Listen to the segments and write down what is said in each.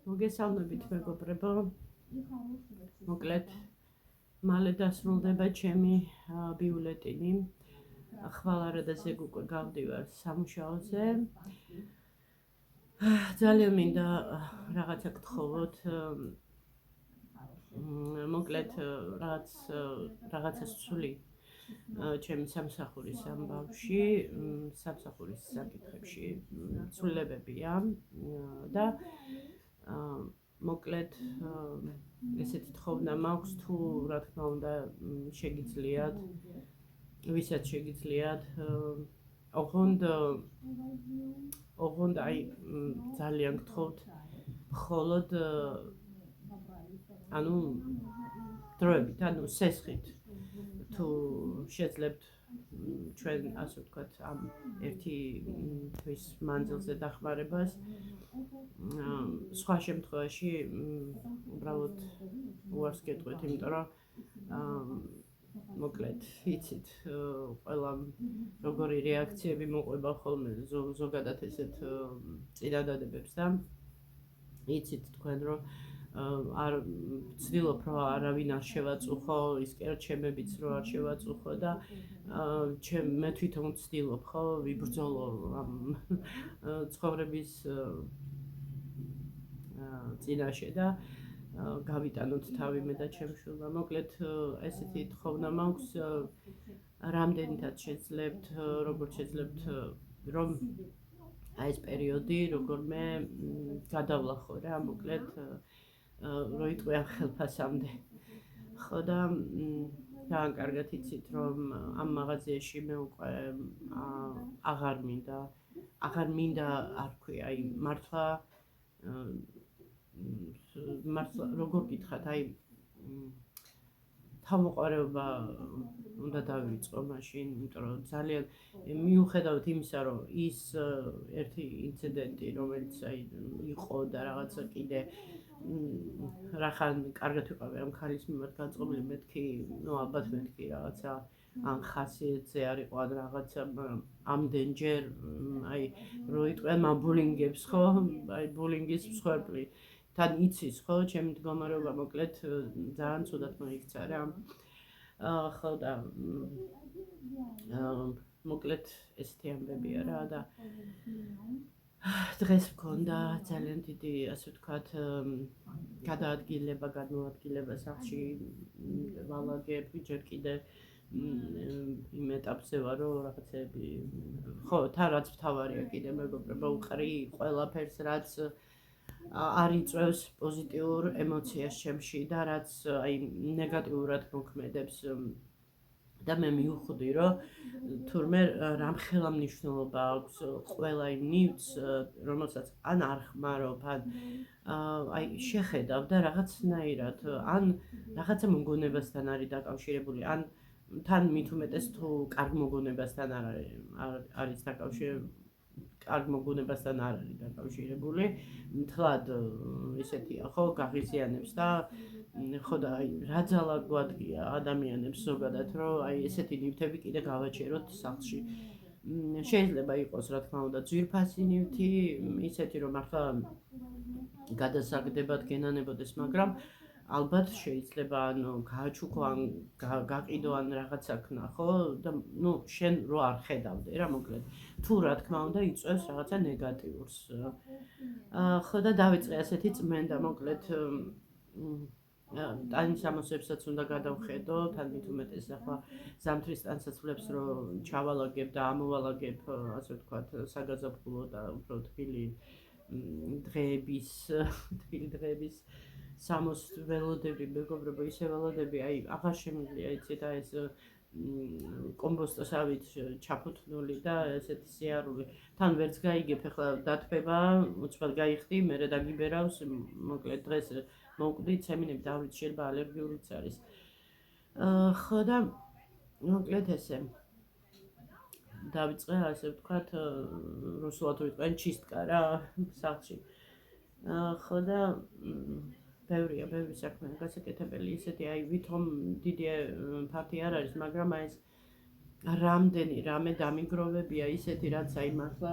მოგესალმებით მეგობრებო. მოკლედ მალე დასრულდება ჩემი ბიულეტინი. ხვალ არადასე უკვე გავდივარ სამუშაოზე. ძალიან მინდა რაღაცა გთხოვოთ. მოკლედ რაღაცას ვცვლი ჩემი სამსახურის ამბავში, სამსახურის საკითხებში ცვლილებებია და მოკლედ ესეთი თხოვნა მაქვს თუ რა თქმა უნდა შეგიძლიათ ვისაც შეგიძლიათ ოღონდ აი ძალიან გთხოვთ მხოლოდ ანუ დროებით ანუ სესხით თუ შეძლებთ ჩვენ ასე ვთქვათ ამ ერთი თვის მანძილზე დახმარებას სხვა შემთხვევაში უბრალოდ უარს გეტყვით, იმიტომ რომ მოკლედ იცით ყველა როგორი რეაქციები მოყვება ხოლმე ზოგადად ესეთ წინადადებებს და იცით თქვენ რომ არ ვცდილობ რომ არავინ არ შევაწუხო, ის კი არა ჩემებიც რომ არ შევაწუხო და მე თვითონ ვცდილობ ხო ვიბრძოლო ამ ცხოვრების წინაშე და გავიტანოთ თავი მე და ჩემ შვილმა. მოკლედ ესეთი თხოვნა მაქვს, რამდენითაც შეძლებთ, როგორც შეძლებთ რომ აი ეს პერიოდი როგორმე გადავლახო რა, მოკლედ რო იტყვიან ხელფასამდე. ხო და ძალიან კარგად იცით რომ ამ მაღაზიაში მე უკვე აღარ მინდა არ ქვია, აი მართლა როგორ გითხრათ, აი თავმოყარეობა უნდა დავიწყო მაშინ, იმიტომ რომ ძალიან მიუხედავად იმისა, რომ ის ერთი ინციდენტი, რომელიც აი იყო და რაღაცა კიდე რახან კარგად ვიყავი ამ ქალის მიმართ განწყობილი, მეთქი, ნუ ალბათ მეთქი რაღაცა ან ხასიათზე არ იყო ან რაღაცა ამდენჯერ აი რო იტყვიან მაბულინგებს ხო, აი ბულინგის მსხვერპლი თან იცის ხო, ჩემი მდგომარეობა მოკლედ ძალიან ცუდად მოიქცა რა. ხო და მოკლედ ესეთი ამბებია რა და დღეს მქონდა ძალიან დიდი, ასე ვთქვათ, გადმოადგილება სახლში ვალაგებ, ჯერ კიდე იმ ეტაპზე ვარ, რომ რაღაცები ხო, თან რაც მთავარია კიდე მეგობრებო, უყრი ყველაფერს, რაც არ იწვევს პოზიტიურ ემოციას ჩემში და რაც აი ნეგატიურად მოქმედებს და მე მივხვდი რომ თურმე რამხელა მნიშვნელობა აქვს ყველა იმ ნივთს, რომელსაც ან არ ხმარობ, ან აი შეხედავ და რაღაცნაირად ან რაღაცა მოგონებასთან არის დაკავშირებული, ან თან მით უმეტეს თუ კარგ მოგონებასთან არის დაკავშირებული. კარგ მოგონებასთან არ არის დაკავშირებული, მთლად ისეთია ხო, გაღიზიანებს და ხო და აი რა ძალა გვადგია ადამიანებს ზოგადად, რომ აი ესეთი ნივთები კიდე გავაჩეროთ სახლში. შეიძლება იყოს რა თქმა უნდა ძვირფასი ნივთი, ისეთი რომ მართლა გადასაგდებად გენანებოდეს, მაგრამ ალბათ შეიძლება ანუ გააჩუქო ან გაყიდო ან რაღაცა ქნა ხო და ნუ შენ რო არ ხედავდე რა მოკლედ თუ რა თქმა უნდა იწვევს რაღაცა ნეგატიურს. ხო და დავიწყე ასეთი წმენდა მოკლედ ტანის ამოსებსაც უნდა გადავხედო, თან მით უმეტეს ახლა ზამთრის ტანსაცმლებს რო ჩავალაგებ და ამოვალაგებ, ასე ვთქვათ, საგაზაფხულო და უფრო თბილი დღეების სამოს ველოდები, მეგობრებო, ისე ველოდები, აი აღარ შემიძლია იცით აი ეს კომბოსტოსავით ჩაფუთნული და ესეთი სიარული. თან ვერც გაიგებ, ახლა დათბება, უცბად გაიხდი, მერე დაგიბერავს, მოკლედ დღეს მოვკვდი, ცემინები დავრით, შეიძლება ალერგიულიც არის. ხო და მოკლედ ესე დავიწყე, ასე ვთქვათ, რუსულად ვიტყვიან ჩისტკა რა სახლში. ხო და ბევრი საქმე გასაკეთებელი, ისეთი აი ვითომ დიდი ფართი არ არის, მაგრამ აი ეს რამდენი რამე დამიგროვებია ისეთი, რაც აი მართლა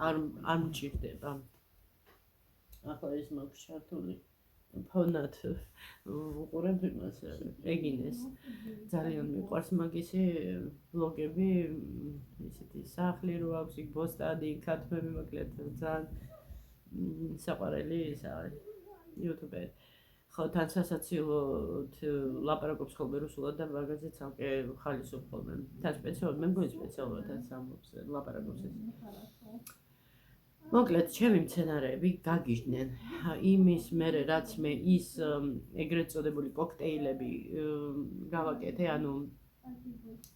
არ მჭირდება. ახლა ის მაქვს ჩართული ფონად უყურებ იმას ეგინეს ძალიან მიყვარს მაგისი ბლოგები ისეთი სახლი რო აქვს იქ ბოსტანი ქათმები მოკლედ ძალიან საყვარელი ის არის იუთუბერი ხო თან სასაცილოდ ლაპარაკობს ხოლმე რუსულად და მაგაზე ცალკე ხალისობ ხოლმე თან სპეციალურად მე მგონი სპეციალურად თან სამობს ლაპარაკობს ეს მოკლედ ჩემი მცენარეები გაგიჟდნენ იმის მერე რაც მე ის ეგრეთ წოდებული კოქტეილები გავაკეთე ანუ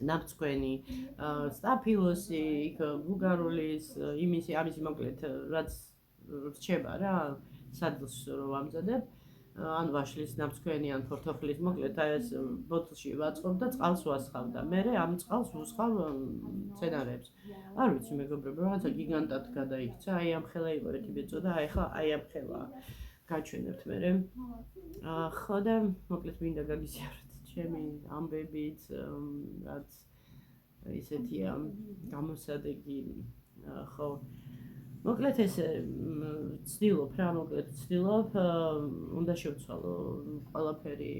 ნაბცხვენი სტაფილოსი იქ ბულგარულის იმისი ამისი მოკლედ რაც რჩება რა სადლს რო ვამზადებ ან ვაშლის ნაბცხვენი ან ფორთოხლის მოკლედ აი ეს ბოთლში ვაწყობ და წყალს ვასხავ და მე ამ წყალს ვუსხავ მცენარეებს არ ვიცი მეგობრებო რაღაცა გიგანტად გადაიქცა აი ამ ხელა იყო ერთი ბეწო და აი ხა აი ამ ხელა გაჩვენებთ მე ხო და მოკლედ მინდა გაგიზიაროთ ჩემი ამბებიც რაც ისეთია გამოსადეგი ხო მოკლედ ეს ცდილობ რა მოკლედ ცდილობ უნდა შევცვალო ყველაფერი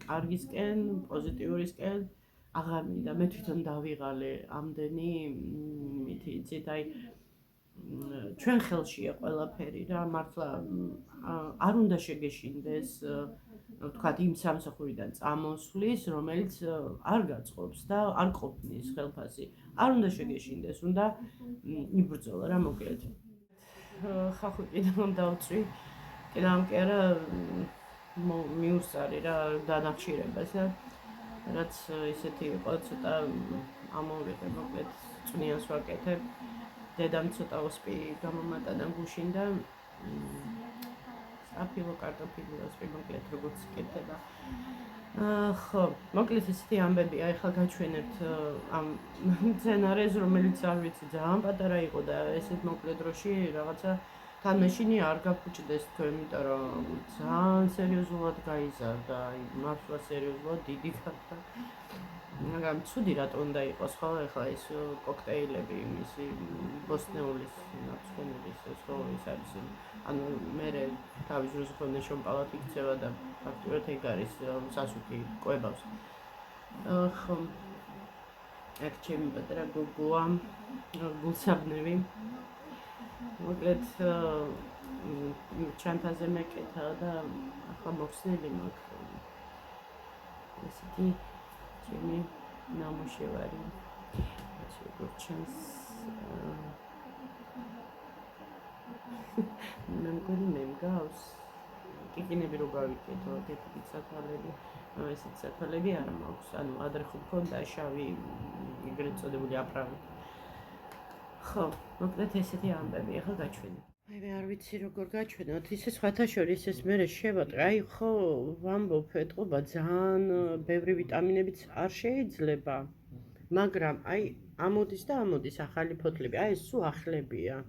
კარგისკენ პოზიტიურისკენ აღარ მინდა მე თვითონ დავიღალე ამდენი იცით აი ჩვენ ხელშია ყველაფერი რა მართლა არ უნდა შეგეშინდეს ვთქვათ იმ სამსახურიდან წამოსვლის რომელიც არ გაწყობს და არ ყოფნის ხელფასი არ უნდა შეგეშინდეს უნდა იბრძოლა რა მოკლედ ხახო კიდევ დავწვი კიდევ კი არა მიუსწარი რა დანახშირებას რაც ისეთი იყო ცოტა ამოვიღე მოკლედ წვნიანს ვაკეთებ დედამ ცოტა ოსპი გამომატანა გუშინ და აფილო კარტოფილი ოსპი მოკლედ როგორც კეთდება ხო მოკლედ ისეთი ამბებია ეხლა გაჩვენებთ ამ მცენარეს რომელიც არ ვიცი ძალიან პატარა იყო და ესეთ მოკლედ დროში რაღაცა თან მეშინი არ გაფუჭდეს თქვენ იმიტომ რომ ძალიან სერიოზულად გაიზარდა აი მართლა სერიოზულად დიდი გახდა მაგრამ ცუდი რატო უნდა იყოს ხო ეხლა ეს კოქტეილები იმისი ბოსნეულის ნაციონალის ხო ის არის ანუ მე თავის დროს ხოლმე შომპალატი იქცევა და ფაქტობრივად ეგ არის სასუქი კვებავს ხო აქ ჩემი პატარა გოგოა გულსაბნევი მოკლედ ჩანთაზე მეკეთა და ახლა მოხსნელი მაქვს ესეთი ჩემი ნამუშევარი როგორც ჩანს მე მგონი მე მგავს კიკინები რო გავიკეთო ეგეთი საფალები ესეთი საფალები არ მაქვს ანუ ადრე ხო მქონდა შავი ეგრეთ წოდებული აპრავი ხო მოკლედ ესეთი ამბები ახლა გაჩვენე აი მე არ ვიცი როგორ გაჩვენოთ ისე სხვათა შორის ეს მე შევატყე აი ხო ვამბობ ეტყობა ძალიან ბევრი ვიტამინებიც არ შეიძლება მაგრამ აი ამოდის და ამოდის ახალი ფოთლები აი ეს სულ ახლებია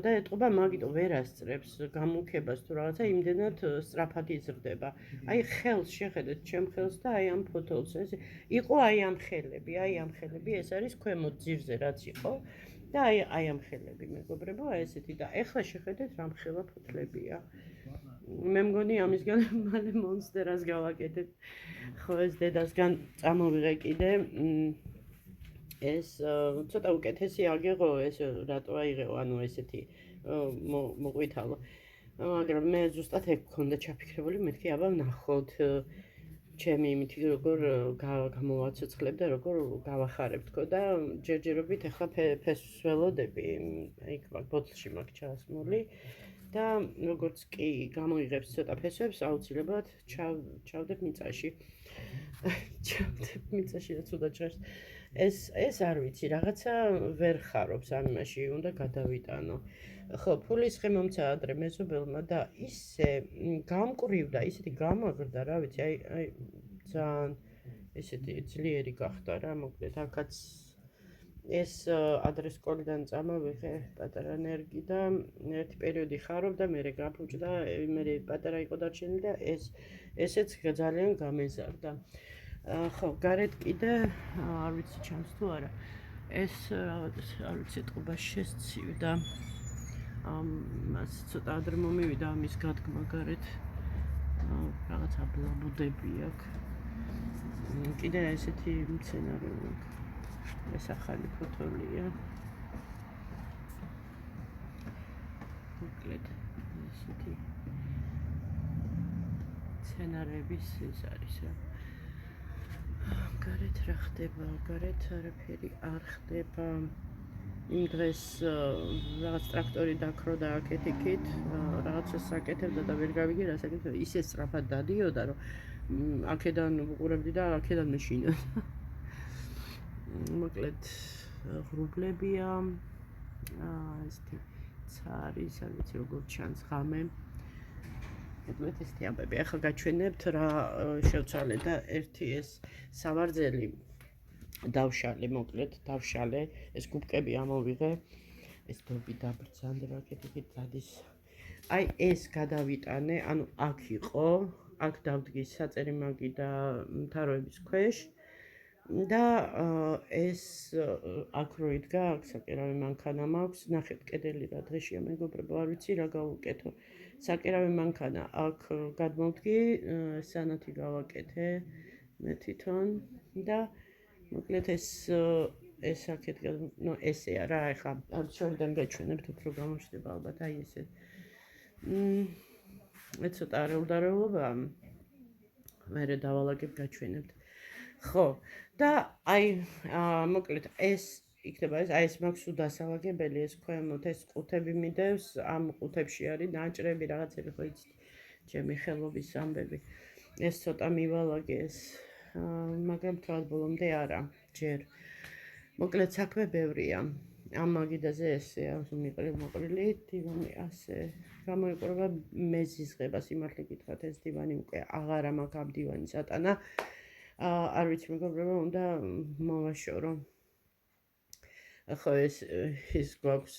და ეტყობა მაგიტო ვერ ასწრებს გამუქებას თუ რაღაცა იმდენად სწრაფად იზრდება აი ხელს შეხედეთ ჩემ ხელს და აი ამ ფოთოლს ეს იყო აი ამ ხელები ეს არის ქვემოთ ძირზე რაც იყო და აი ამ ხელები მეგობრებო აი ესეთი და ეხლა შეხედეთ რა მხელა ფოთლებია მე მგონი ამისგან მალე მონსტერას გავაკეთებ ხო ეს დედასგან წამოვიღე კიდე ეს ცოტა უკეთესი აგეღო ეს რატო აიღეო ანუ ესეთი მოყვითალო მაგრამ მე ზუსტად ეგ მქონდა ჩაფიქრებული მეთქი აბა ვნახოთ ჩემი იმითი როგორ გამოვაცოცხლებ და როგორ გავახარებ თქო და ჯერჯერობით ახლა ფესვს ველოდები აი ბოთლში მაქვს ჩასმული და როგორც კი გამოიღებს ცოტა ფესვებს აუცილებლად ჩავდებ მიწაში რაც უნდა ჭერს ეს არ ვიცი რაღაცა ვერ ხარობს ამ იმაში უნდა გადავიტანო ხო ფულის ხემომცა ადრე მეზობელმა და ისე გამყრივდა ისეთი გამაგრდა რა ვიცი აი ძალიან ესეთი ძლიერი გახდა რა მოკლედ აქაც ეს ადრე სკოლიდან წამოვიღე პატარა ნერგი და ერთი პერიოდი ხარობდა მე გაფუჭდა მე პატარა იყო დარჩენილი და ესეც ძალიან გამეზარდა ხო გარეთ კიდე არ ვიცი ჩანს თუ არა ეს რაღაც არ ვიცი ეთყობა შესცივდა მას ცოტა ადრე მომივიდა ამის გადგმა გარეთ. რაღაც აბლაბუდები აქვს. კიდე ესეთი მცენარეა. ეს ახალი ფოთოლია. მოკლედ ესეთი მცენარეების ეს არის რა. გარეთ რა ხდება? გარეთ არაფერი არ ხდება. იმ დღეს რაღაც ტრაქტორი დაქრო და აქეთ-იქით რაღაცას საკეთებდა და ვერ გავიგე რა საკეთებდა. ისე სწრაფად დადიოდა, რომ აქედან უყურებდი და აქედან მეშინოდა. მოკლედ ღრუბლებია. ესეთი ცარი, სადაც როგორ ჩანს ღამე. მოკლედ ესეთი ამბები. ახლა გაჩვენებთ რა შევცვალე და ერთი ეს სავარძელი დავშალე, მოკლედ დავშალე, ეს გუბკები ამოვიღე, ეს ბობი დაბრძანდა, აქეთ-იქით დადის. აი ეს გადავიტანე, ანუ აქ იყო, აქ დავდგი საწერიმაგი და მთავრების ქვეშ და ეს აქ რო იდგა, აქ საკერავი მანქანა მაქვს, ნახეთ კედელი რა დღეშია მეგობრებო, არ ვიცი რა გავუკეთო. საკერავი მანქანა აქ გადმოვდგი, სანათი გავაკეთე მე თვითონ და მოკლედ ეს აქეთ, ნუ ესეა რა, ეხლა არ შევიდან გაჩვენებთ, უფრო გამოჩნდება ალბათ, აი ესე. მე ცოტა არეულდარეულობაა, მერე დავალაგებ გაჩვენებთ. ხო, და აი მოკლედ ეს იქნება ეს, აი ეს მაქვს უდასალაგებელი, ეს ქვემოთ ეს ყუთები მიდევს, ამ ყუთებში არის ნაჭრები, რაღაცები, ხო იცით, ჩემი ხელობის ამბები. ეს ცოტა მივალაგე ეს, მაგრამ თვალ ბოლომდე არა, ჯერ. მოკლედ საქმე ბევრია. ამ მაგიდაზე ესეა, მოყრილი დივანი ასე. გამოიყურება მეზიზღება, სიმართლე გითხრათ, ეს დივანი უკვე აღარა მაქვს ამ დივანის ატანა. არ ვიცი მეგობრებო, უნდა მოვაშორო. ხო ეს გვაქვს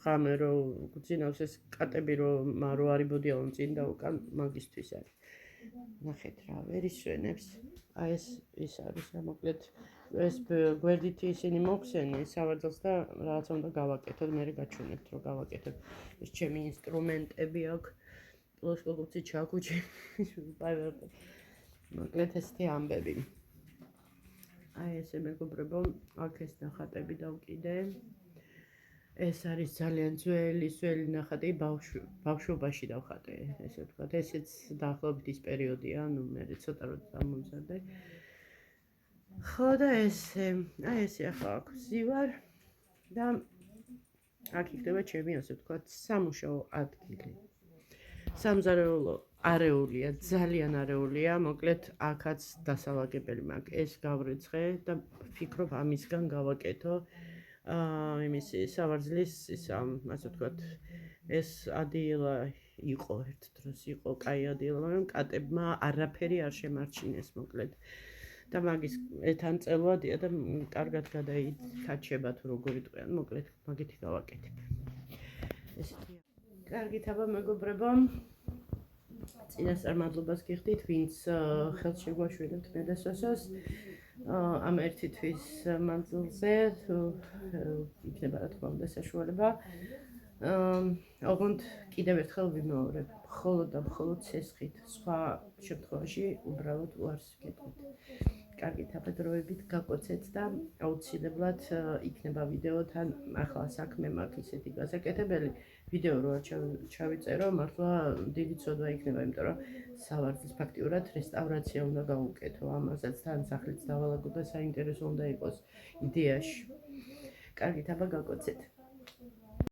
ღამე რო გვძინავს ეს კატები რომ რო არიბოდიალონ წინ და უკან მაგისთვის არის. ნახეთ რა, ვერ ისვენებს. აი ეს ის არის რა, მოკლედ ეს გვერდით ისინი მოხსენენ სავარძელს და რაღაცა უნდა გავაკეთოთ, მე გაჩვენებთ რომ გავაკეთებ. ეს ჩემი ინსტრუმენტები აქვს. პლოსკოპი ჩაკუჩი. მოკლედ ესეთი ამბები. აი ესე მეგობრებო, აქ ეს ნახატები დავკიდე. ეს არის ძალიან ძველი ნახატი, ბავშვობაში დავხატე, ესე ვთქვათ. ესეც დაახლოებით ის პერიოდია, ნუ მე ცოტა რო დამომზადე. ხო და ესე, აი ესე ახლა აქ ვზივარ და აქ იქნება ჩემი, ასე ვთქვათ, სამუშაო ადგილი. სამზარეულო არეულია, ძალიან არეულია, მოკლედ აქაც დასალაგებელი მაქვს. ეს გავრეცხე და ვფიქრობ ამისგან გავაკეთო იმის სავარძლის ისა, ასე ვთქვათ, ეს ადიელა იყო ერთ დროს, იყო კაი ადიელა, მაგრამ კატებმა არაფერი არ შემარჩინეს, მოკლედ. და მაგის თან წელვადია და კარგად გადაიქაჩება თუ როგორ იტყვიან, მოკლედ მაგითი გავაკეთებ. ესეთი. კარგით აბა მეგობრებო, წინასწარ მადლობას გიხდით, ვინც ხელს შეგვაშველებთ მე და სოსოს ამ ერთი თვის მანძილზე, იქნება რა თქმა უნდა საშუალება. ოღონდ კიდევ ერთხელ ვიმეორებ, მხოლოდ და მხოლოდ ცესხით, სხვა შემთხვევაში უბრალოდ უარს ვკეთებთ. კარგით, აბა დროებით გაკოცეთ და აუცილებლად იქნება ვიდეო თან ახლა საქმე მაქვს ისეთი გასაკეთებელი ვიდეო რო არ ჩავიწერო, მართლა დიდი ცოდვა იქნება, იმიტომ რომ სავარძლის ფაქტიურად რესტავრაცია უნდა გავუკეთო, ამასაც თან სახლიც დავალაგო და საინტერესო უნდა იყოს იდეაში. კარგით, აბა გაკოცეთ.